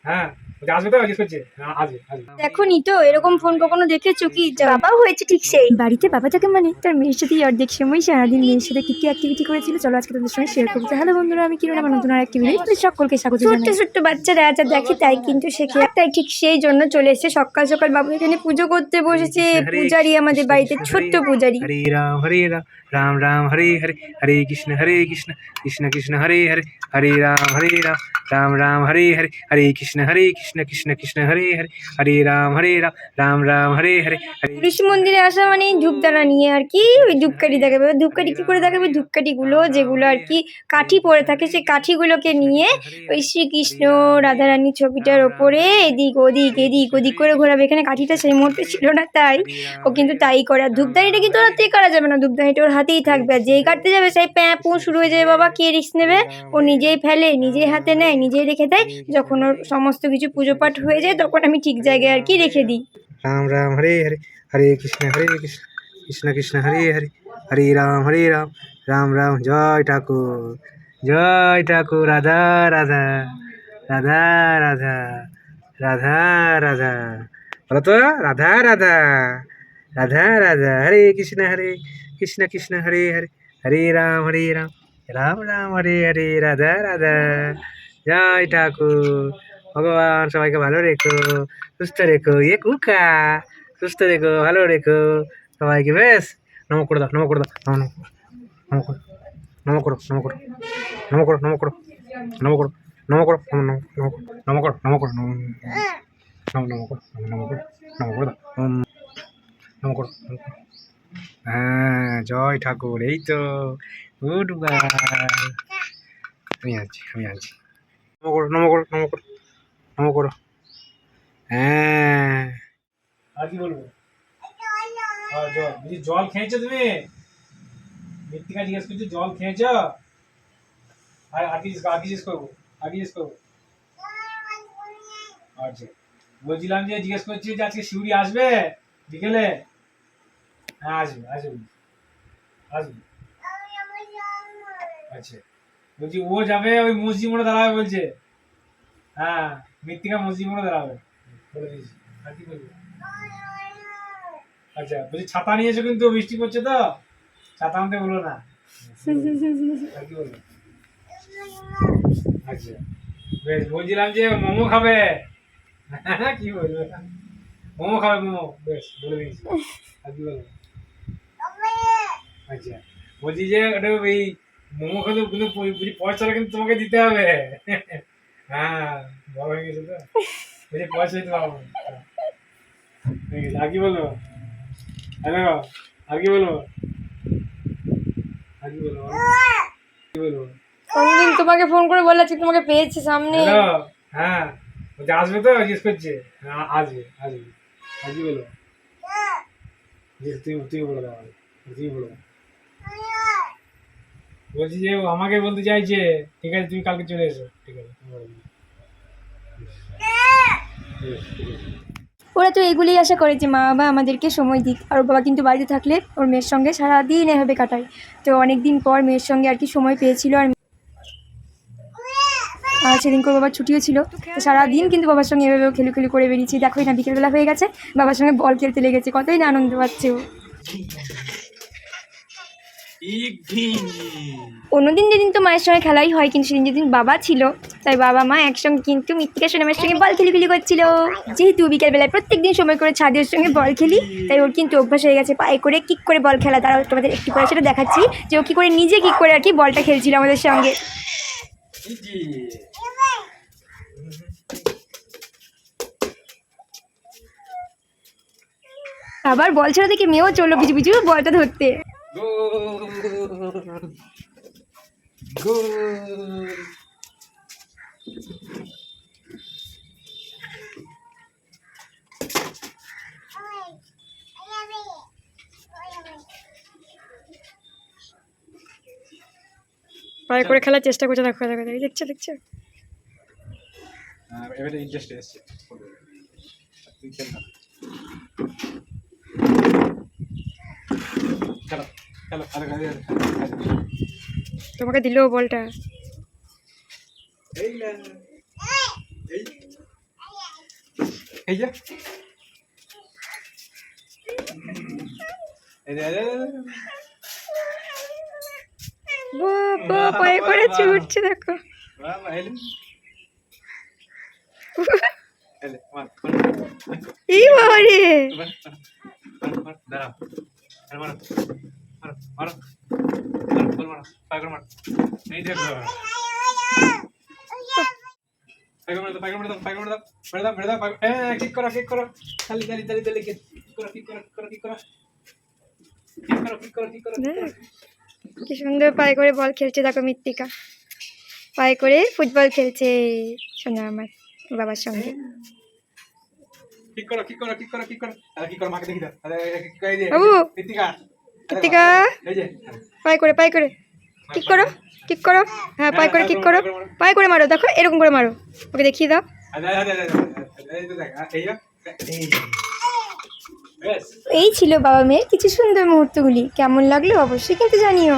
হ্যাঁ আসবে তো জিজ্ঞেস করছে আসবে আসবে। দেখোনি তো এরকম ফোন কখনো দেখেছো কি? বাবা হয়েছে ঠিক সেই বাড়িতে বাবা থাকে মানে তার মেয়ের সাথে অর্ধেক সময় সারাদিন মেয়ের সাথে কি কি অ্যাক্টিভিটি করেছিল চলো আজকে তোমাদের সঙ্গে শেয়ার করবো। হ্যালো বন্ধুরা, আমি কিরণ আমার নতুন আর অ্যাক্টিভিটি সকলকে স্বাগত জানাই। ছোট্ট ছোট্ট বাচ্চারা যা দেখি তাই কিন্তু শেখে, তাই ঠিক সেই জন্য চলে এসেছে সকাল সকাল বাবু এখানে পুজো করতে বসেছে। পূজারি আমাদের বাড়িতে ছোট্ট পূজারি। হরে রাম রাম রাম হরে হরে হরে কৃষ্ণ কৃষ্ণ কৃষ্ণ হরে হরে হরে রাম রাম হরে হরে হরে কৃষ্ণ কৃষ্ণ কৃষ্ণ হরে হরে হরে রাম রাম রাম হরে হরে হরে। কৃষ্ণ মন্দিরে আসা মানে ধূপদানা নিয়ে আর কি ওই ধূপকাঠি দেখাবে। ধূপকাঠি কি করে দেখাবে? ধূপকাঠিগুলো যেগুলো আর কি কাঠি পড়ে থাকে সেই কাঠিগুলোকে নিয়ে ওই শ্রীকৃষ্ণ রাধারানীর ছবিটার ওপরে এদিক ওদিক এদিক ওদিক করে ঘোরাবে। এখানে কাঠিটা সেই মুহূর্তে ছিল না তাই ও কিন্তু তাই করে। আর ধূপদানিটা কিন্তু ওর হাতেই করা যাবে না, ধূপদানিটা ওর হাতেই থাকবে। আর যেই কাটতে যাবে সেই প্যাঁ পুঁ শুরু হয়ে যাবে। বাবা কে রিস্ক নেবে? ও নিজেই ফেলে, নিজেই হাতে নেয়, নিজেই রেখে দেয়। যখন ওর সমস্ত কিছু পুজো পাঠ হয়ে যায় তখন আমি ঠিক জায়গায় আর কি রেখে দিই। রাম রাম হরে হরে হরে কৃষ্ণ কৃষ্ণ কৃষ্ণ হরে হরে হরে রাম রাম রাম। জয় ঠাকুর রাধা রাধা রাধা রাধা রাধা রাধা বলো তো রাধা রাধা রাধা রাধা। হরে কৃষ্ণ কৃষ্ণ হরে হরে হরে রাম রাম রাম হরে হরে রাধা রাধা। জয় ঠাকুর। ভগবান সবাইকে ভালো রেখো, সুস্থ রেখো, কুকা সুস্থ রেখো, ভালো রেখো সবাইকে। বেশ নম করে দাও, নম করে দাও, নম করো, নম করো, নম করো, নম করো, নম করো, নম করো, নম করো, নম করো, নম করো, নম করো, নম করো, নম করে দাও, নম করো। হ্যাঁ জয় ঠাকুর। এই তো গুড বাই। আমি আছি নম করো, নম করো, নম করো, নম করো। হ্যাঁ আর কি বলবো? জল খেয়েছো তুমি? মৃত্তিকা জিজ্ঞেস করছি জল খেয়েছো? আর কি জিজ্ঞেস করবো? আচ্ছা বলছিলাম যে জিজ্ঞেস করছি যে আজকে শিউরি আসবে বিকেলে? হ্যাঁ আসবে। আচ্ছা বলছি ও যাবে ওই মসজিদ মোড়ে দাঁড়াবে বলছে। হ্যাঁ মৃত্তিকা মসজিদ মোড়ে দাঁড়াবে বলে দিয়েছি। আর কি বলবো? আচ্ছা বলছি ছাতা নিয়েছো কিন্তু বৃষ্টি পড়ছে তো, ছাতা আনতে বলো না। আর কি বলবো? আচ্ছা বেশ বলছিলাম যে মোমো খাবে। কি বলবো? মোমো খাবে, মোমো। বেশ বলে দিয়েছি। আর কি বলবো? আচ্ছা বলছি যে ওটা এই মোমো খেলে কিন্তু পয়সাটা কিন্তু তোমাকে দিতে হবে। হ্যাঁ বড় হয়ে গেছে তো, বলছি পয়সা দিতে পারবো না। আর কি বলবো? হ্যালো আর কি বলবো? কোনদিন তোমাকে ফোন করে বলেছি তোমাকে পেয়েছি সামনে। হ্যালো হ্যাঁ বলছি আসবে তো জিজ্ঞেস করছে। হ্যাঁ আসবে আর কি বলবো? তুই বলে দাও, তুই বলো। বলছি যে ও আমাকে বলতে চাইছে। ঠিক আছে তুমি কালকে চলে এসো। ঠিক আছে ওরা তো এগুলোই আশা করে যে মা বাবা আমাদেরকে সময় দিক। আর ওর বাবা কিন্তু বাড়িতে থাকলে ওর মেয়ের সঙ্গে সারাদিন এভাবে কাটায়। তো অনেক দিন পর মেয়ের সঙ্গে আর কি সময় পেয়েছিল। আর সেদিনকে বাবার ছুটিও ছিল, তো সারাদিন কিন্তু বাবার সঙ্গে এভাবে খেলু করে বেরিয়েছি। দেখোই না বিকেলবেলা হয়ে গেছে, বাবার সঙ্গে বল খেলতে লেগেছে। কতই না আনন্দ পাচ্ছে ও। অন্যদিন যেদিন তো মায়ের সঙ্গে খেলাই হয়, কিন্তু সেদিন যেদিন বাবা ছিল তাই বাবা মা একসঙ্গে কিন্তু মৃত্তিকা সোনামের সঙ্গে বল খেলি করছিল। যেহেতু বিকেলবেলায় প্রত্যেকদিন সময় করে ছাদের সঙ্গে বল খেলি তাই ওর কিন্তু অভ্যাস হয়ে গেছে পায়ে করে কিক করে বল খেলা। তারা তোমাদের একটু করে সেটা দেখাচ্ছি যে ও কী করে নিজে কিক করে আর কি বলটা খেলছিল আমাদের সঙ্গে। আবার বল ছাড়া দেখে মেয়েও চললো পিছু পিছু বলটা ধরতে। পায়ে করে খেলার চেষ্টা করছে, দেখো দেখছো। এবারে ইন্টারেস্ট এসছে। তুই খেল না। তোমাকে দিল বলটা। এই না এই এই যা এই দে বাবা পায়ে করে ছুটছে দেখো। বাবা এলে এলে মার এই বাবা রে, দাঁড়াও আরে মারো মারো মারো মারো মারো পায়ে করে মারো এই দেখো পায়ে করে দাও পায়ে করে দাও পায়ে করে দাও মেরে দাও কিক করো খালি খালি দালি দালি কিক করো কিক করো কিক করো দেখ, কি সুন্দর পায়ে করে বল খেলছে দেখো মৃত্তিকা, পায়ে করে ফুটবল খেলছে সোনা আমার বাবার সঙ্গে। কিক করো আরে কিক করো মাকে দেখি দাও আরে কিক করে দে বাবু কৃতিকা মৃত্তিকা এই যে পায়ে করে কিক করো, হ্যাঁ পায়ে করে কিক করো, পায়ে করে মারো দেখো এরকম করে মারো, ওকে দেখিয়ে দাও। আরে এই তো দেখ এই এই ছিল বাবা মেয়ের কিছু সুন্দর মুহূর্তগুলি, কেমন লাগলো অবশ্যই কিন্তু জানিও।